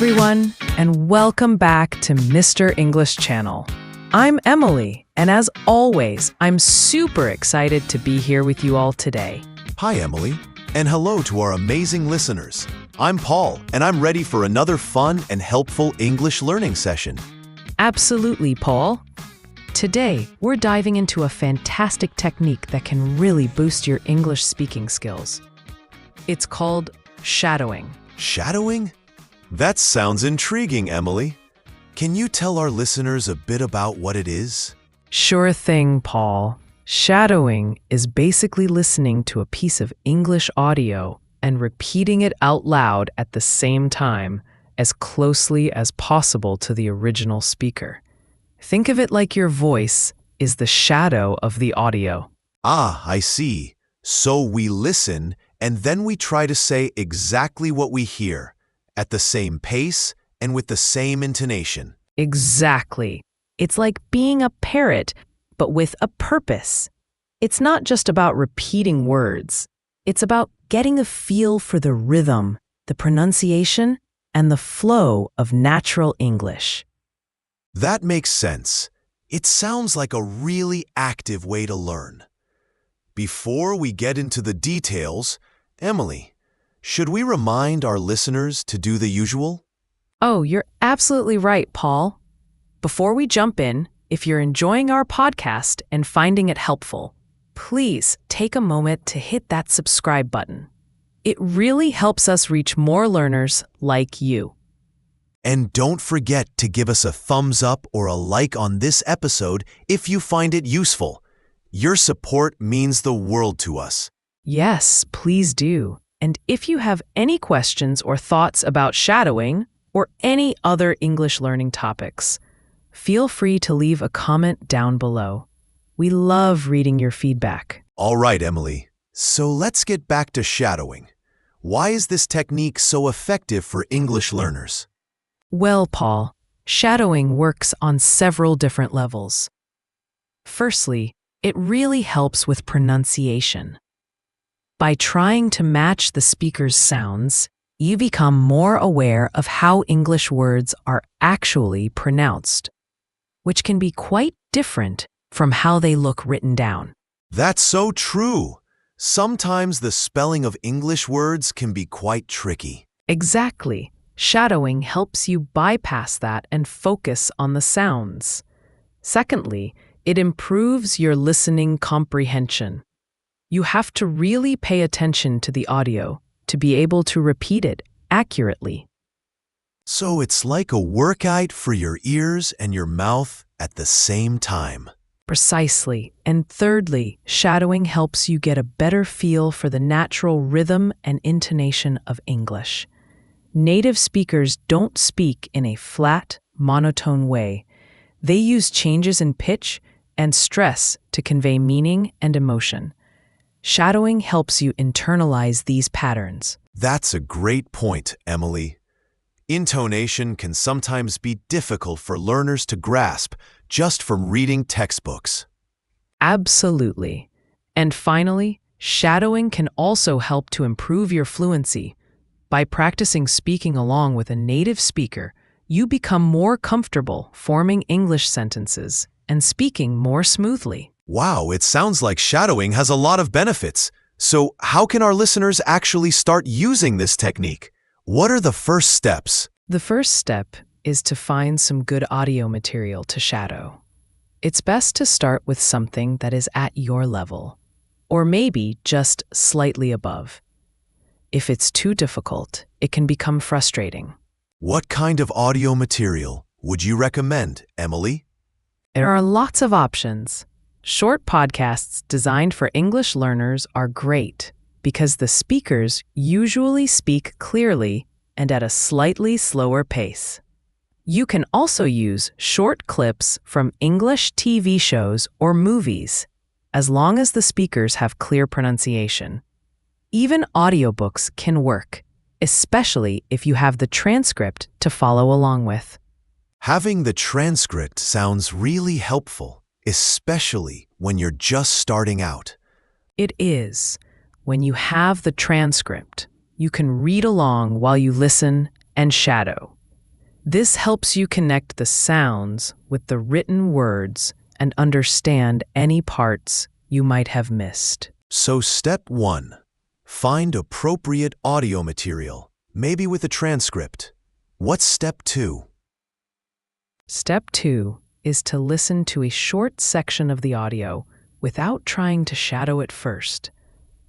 everyone, and welcome back to Mr. English Channel. I'm Emily, and as always, I'm super excited to be here with you all today. Hi, Emily, and hello to our amazing listeners. I'm Paul, and I'm ready for another fun and helpful English learning session. Absolutely, Paul. Today, we're diving into a fantastic technique that can really boost your English speaking skills. It's called shadowing. Shadowing? That sounds intriguing, Emily. Can you tell our listeners a bit about what it is? Sure thing, Paul. Shadowing is basically listening to a piece of English audio and repeating it out loud at the same time, as closely as possible to the original speaker. Think of it like your voice is the shadow of the audio. Ah, I see. So we listen, and then we try to say exactly what we hear, at the same pace and with the same intonation. Exactly. It's like being a parrot, but with a purpose. It's not just about repeating words. It's about getting a feel for the rhythm, the pronunciation, and the flow of natural English. That makes sense. It sounds like a really active way to learn. Before we get into the details, Emily, should we remind our listeners to do the usual? Oh, you're absolutely right, Paul. Before we jump in, if you're enjoying our podcast and finding it helpful, please take a moment to hit that subscribe button. It really helps us reach more learners like you. And don't forget to give us a thumbs up or a like on this episode if you find it useful. Your support means the world to us. Yes, please do. And if you have any questions or thoughts about shadowing or any other English learning topics, feel free to leave a comment down below. We love reading your feedback. All right, Emily. So let's get back to shadowing. Why is this technique so effective for English learners? Well, Paul, shadowing works on several different levels. Firstly, it really helps with pronunciation. By trying to match the speaker's sounds, you become more aware of how English words are actually pronounced, which can be quite different from how they look written down. That's so true. Sometimes the spelling of English words can be quite tricky. Exactly. Shadowing helps you bypass that and focus on the sounds. Secondly, it improves your listening comprehension. You have to really pay attention to the audio to be able to repeat it accurately. So it's like a workout for your ears and your mouth at the same time. Precisely. And thirdly, shadowing helps you get a better feel for the natural rhythm and intonation of English. Native speakers don't speak in a flat, monotone way. They use changes in pitch and stress to convey meaning and emotion. Shadowing helps you internalize these patterns. That's a great point, Emily. Intonation can sometimes be difficult for learners to grasp just from reading textbooks. Absolutely. And finally, shadowing can also help to improve your fluency. By practicing speaking along with a native speaker, you become more comfortable forming English sentences and speaking more smoothly. Wow, it sounds like shadowing has a lot of benefits. So how can our listeners actually start using this technique? What are the first steps? The first step is to find some good audio material to shadow. It's best to start with something that is at your level, or maybe just slightly above. If it's too difficult, it can become frustrating. What kind of audio material would you recommend, Emily? There are lots of options. Short podcasts designed for English learners are great because the speakers usually speak clearly and at a slightly slower pace. You can also use short clips from English TV shows or movies, as long as the speakers have clear pronunciation. Even audiobooks can work, especially if you have the transcript to follow along with. Having the transcript sounds really helpful, especially when you're just starting out. It is. When you have the transcript, you can read along while you listen and shadow. This helps you connect the sounds with the written words and understand any parts you might have missed. So step 1. Find appropriate audio material, maybe with a transcript. What's step 2? Step 2 is to listen to a short section of the audio without trying to shadow it first.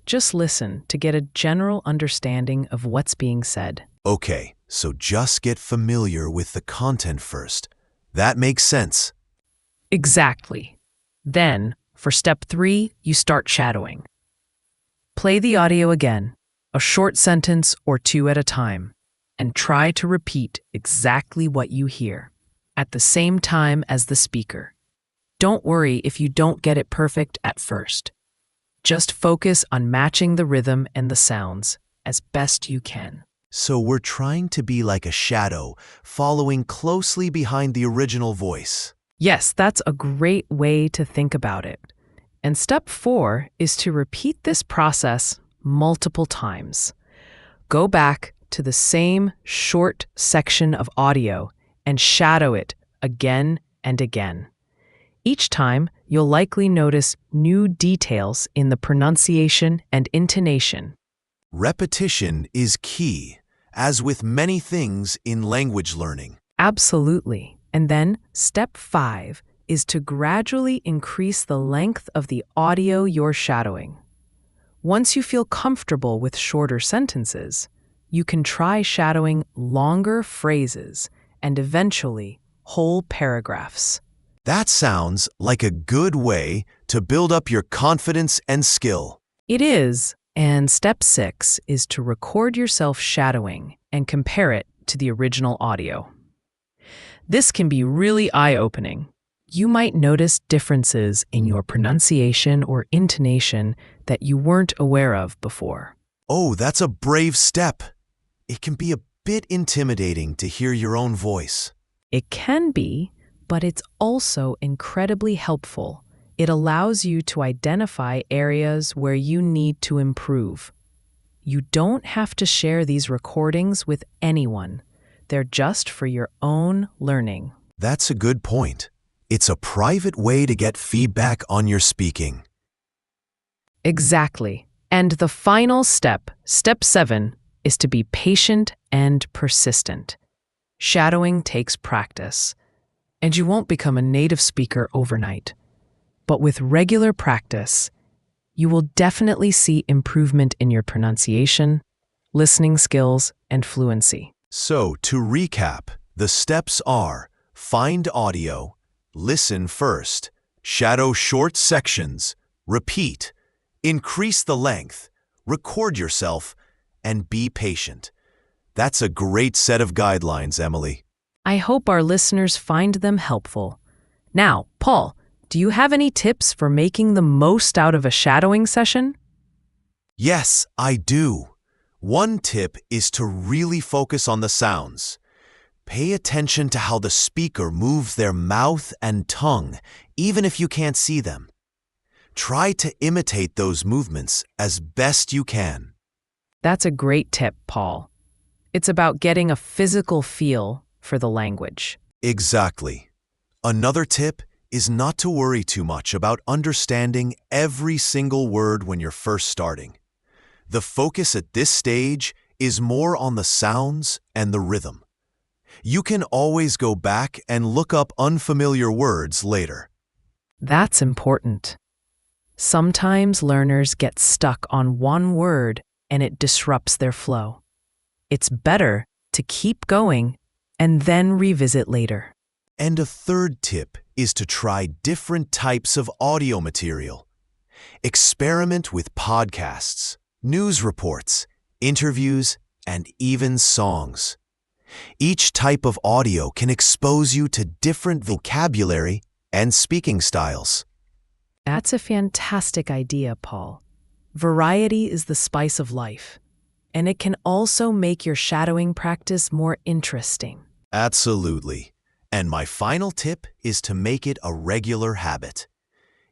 Just listen to get a general understanding of what's being said. Okay, so just get familiar with the content first. That makes sense. Exactly. Then, for step 3, you start shadowing. Play the audio again, a short sentence or 2 at a time, and try to repeat exactly what you hear at the same time as the speaker. Don't worry if you don't get it perfect at first. Just focus on matching the rhythm and the sounds as best you can. So we're trying to be like a shadow, following closely behind the original voice. Yes, that's a great way to think about it. And step 4 is to repeat this process multiple times. Go back to the same short section of audio and shadow it again and again. Each time, you'll likely notice new details in the pronunciation and intonation. Repetition is key, as with many things in language learning. Absolutely. And then step 5 is to gradually increase the length of the audio you're shadowing. Once you feel comfortable with shorter sentences, you can try shadowing longer phrases and eventually whole paragraphs. That sounds like a good way to build up your confidence and skill. It is, and step 6 is to record yourself shadowing and compare it to the original audio. This can be really eye-opening. You might notice differences in your pronunciation or intonation that you weren't aware of before. Oh, that's a brave step. It can be a bit intimidating to hear your own voice. It can be, but it's also incredibly helpful. It allows you to identify areas where you need to improve. You don't have to share these recordings with anyone. They're just for your own learning. That's a good point. It's a private way to get feedback on your speaking. Exactly. And the final step, step 7, is to be patient and persistent. Shadowing takes practice, and you won't become a native speaker overnight. But with regular practice, you will definitely see improvement in your pronunciation, listening skills, and fluency. So, to recap, the steps are: find audio, listen first, shadow short sections, repeat, increase the length, record yourself, and be patient. That's a great set of guidelines, Emily. I hope our listeners find them helpful. Now, Paul, do you have any tips for making the most out of a shadowing session? Yes, I do. One tip is to really focus on the sounds. Pay attention to how the speaker moves their mouth and tongue, even if you can't see them. Try to imitate those movements as best you can. That's a great tip, Paul. It's about getting a physical feel for the language. Exactly. Another tip is not to worry too much about understanding every single word when you're first starting. The focus at this stage is more on the sounds and the rhythm. You can always go back and look up unfamiliar words later. That's important. Sometimes learners get stuck on one word and it disrupts their flow. It's better to keep going and then revisit later. And a third tip is to try different types of audio material. Experiment with podcasts, news reports, interviews, and even songs. Each type of audio can expose you to different vocabulary and speaking styles. That's a fantastic idea, Paul. Variety is the spice of life, and it can also make your shadowing practice more interesting. Absolutely. And my final tip is to make it a regular habit.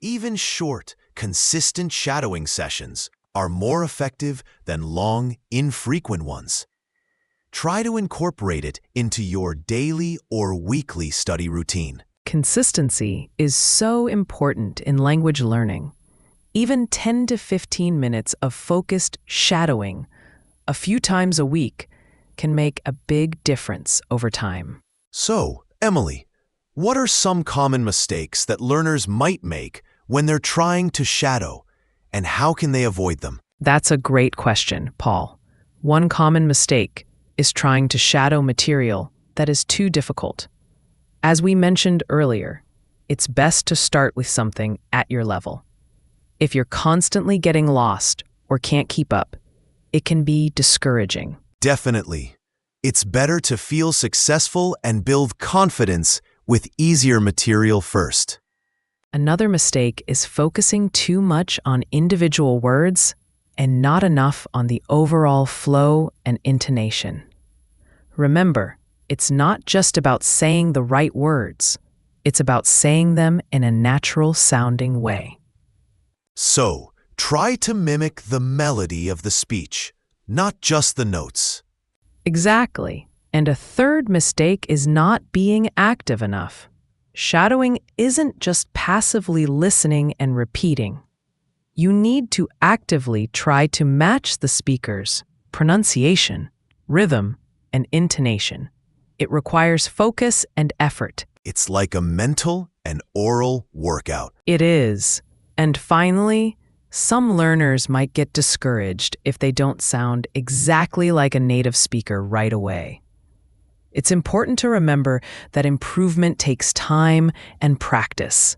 Even short, consistent shadowing sessions are more effective than long, infrequent ones. Try to incorporate it into your daily or weekly study routine. Consistency is so important in language learning. Even 10 to 15 minutes of focused shadowing a few times a week can make a big difference over time. So, Emily, what are some common mistakes that learners might make when they're trying to shadow, and how can they avoid them? That's a great question, Paul. One common mistake is trying to shadow material that is too difficult. As we mentioned earlier, it's best to start with something at your level. If you're constantly getting lost or can't keep up, it can be discouraging. Definitely. It's better to feel successful and build confidence with easier material first. Another mistake is focusing too much on individual words and not enough on the overall flow and intonation. Remember, it's not just about saying the right words. It's about saying them in a natural-sounding way. So, try to mimic the melody of the speech, not just the notes. Exactly. And a third mistake is not being active enough. Shadowing isn't just passively listening and repeating. You need to actively try to match the speaker's pronunciation, rhythm, and intonation. It requires focus and effort. It's like a mental and oral workout. It is. And finally, some learners might get discouraged if they don't sound exactly like a native speaker right away. It's important to remember that improvement takes time and practice.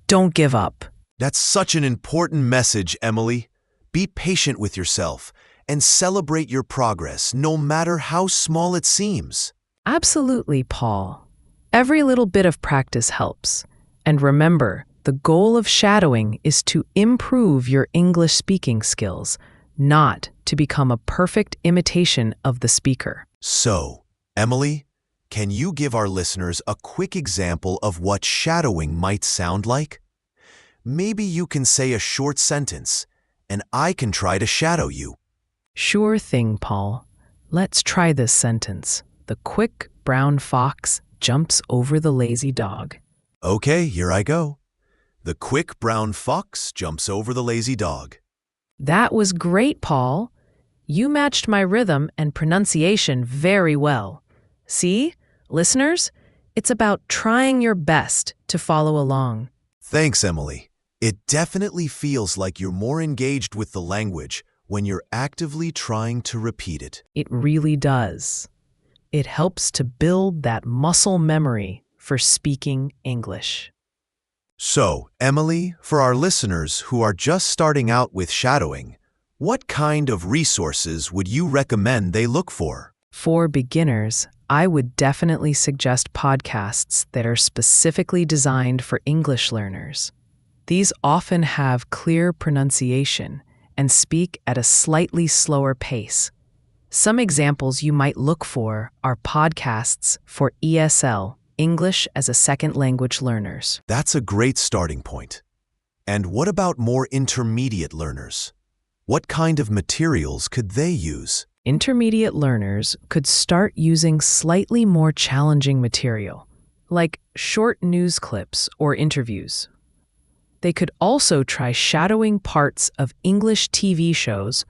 Don't give up. That's such an important message, Emily. Be patient with yourself and celebrate your progress, no matter how small it seems. Absolutely, Paul. Every little bit of practice helps. And remember, the goal of shadowing is to improve your English speaking skills, not to become a perfect imitation of the speaker. So, Emily, can you give our listeners a quick example of what shadowing might sound like? Maybe you can say a short sentence, and I can try to shadow you. Sure thing, Paul. Let's try this sentence. The quick brown fox jumps over the lazy dog. Okay, here I go. The quick brown fox jumps over the lazy dog. That was great, Paul. You matched my rhythm and pronunciation very well. See, listeners, it's about trying your best to follow along. Thanks, Emily. It definitely feels like you're more engaged with the language when you're actively trying to repeat it. It really does. It helps to build that muscle memory for speaking English. So, Emily, for our listeners who are just starting out with shadowing, what kind of resources would you recommend they look for? For beginners, I would definitely suggest podcasts that are specifically designed for English learners. These often have clear pronunciation and speak at a slightly slower pace. Some examples you might look for are podcasts for ESL, English as a Second Language learners. That's a great starting point. And what about more intermediate learners? What kind of materials could they use? Intermediate learners could start using slightly more challenging material, like short news clips or interviews. They could also try shadowing parts of English TV shows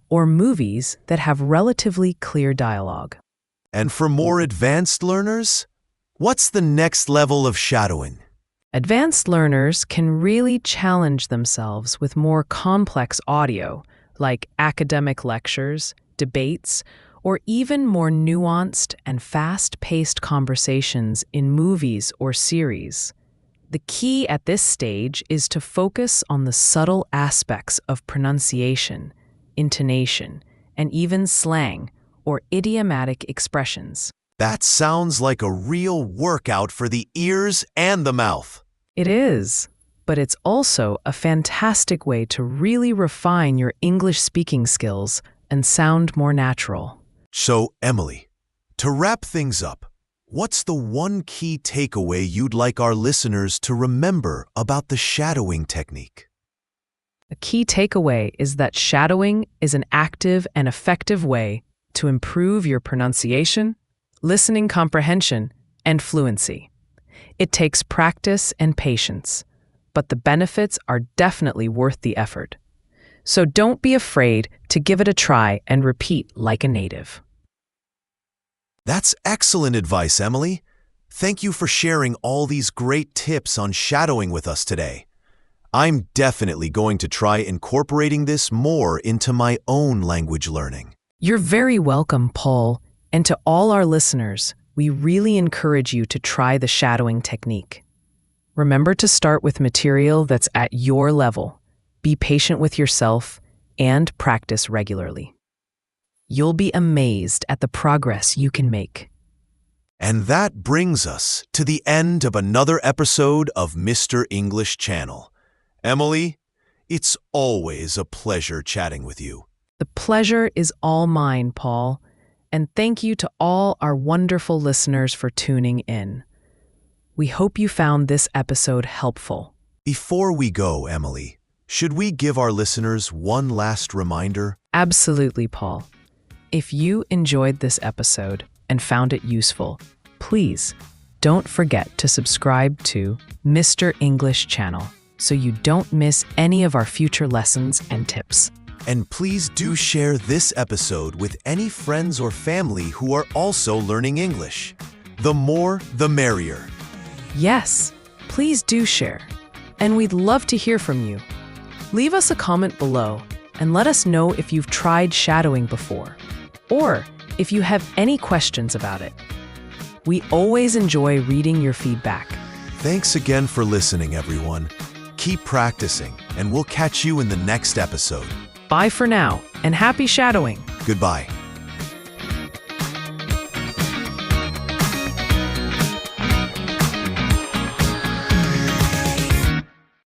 or movies that have relatively clear dialogue. And for more advanced learners, what's the next level of shadowing? Advanced learners can really challenge themselves with more complex audio, like academic lectures, debates, or even more nuanced and fast-paced conversations in movies or series. The key at this stage is to focus on the subtle aspects of pronunciation, intonation, and even slang or idiomatic expressions. That sounds like a real workout for the ears and the mouth. It is, but it's also a fantastic way to really refine your English speaking skills and sound more natural. So, Emily, to wrap things up, what's the one key takeaway you'd like our listeners to remember about the shadowing technique? A key takeaway is that shadowing is an active and effective way to improve your pronunciation, listening comprehension, and fluency. It takes practice and patience, but the benefits are definitely worth the effort. So don't be afraid to give it a try and repeat like a native. That's excellent advice, Emily. Thank you for sharing all these great tips on shadowing with us today. I'm definitely going to try incorporating this more into my own language learning. You're very welcome, Paul. And to all our listeners, we really encourage you to try the shadowing technique. Remember to start with material that's at your level. Be patient with yourself and practice regularly. You'll be amazed at the progress you can make. And that brings us to the end of another episode of Mr. English Channel. Emily, it's always a pleasure chatting with you. The pleasure is all mine, Paul. And thank you to all our wonderful listeners for tuning in. We hope you found this episode helpful. Before we go, Emily, should we give our listeners one last reminder? Absolutely, Paul. If you enjoyed this episode and found it useful, please don't forget to subscribe to Mr. English Channel so you don't miss any of our future lessons and tips. And please do share this episode with any friends or family who are also learning English. The more, the merrier. Yes, please do share. And we'd love to hear from you. Leave us a comment below and let us know if you've tried shadowing before, or if you have any questions about it. We always enjoy reading your feedback. Thanks again for listening, everyone. Keep practicing, and we'll catch you in the next episode. Bye for now, and happy shadowing. Goodbye.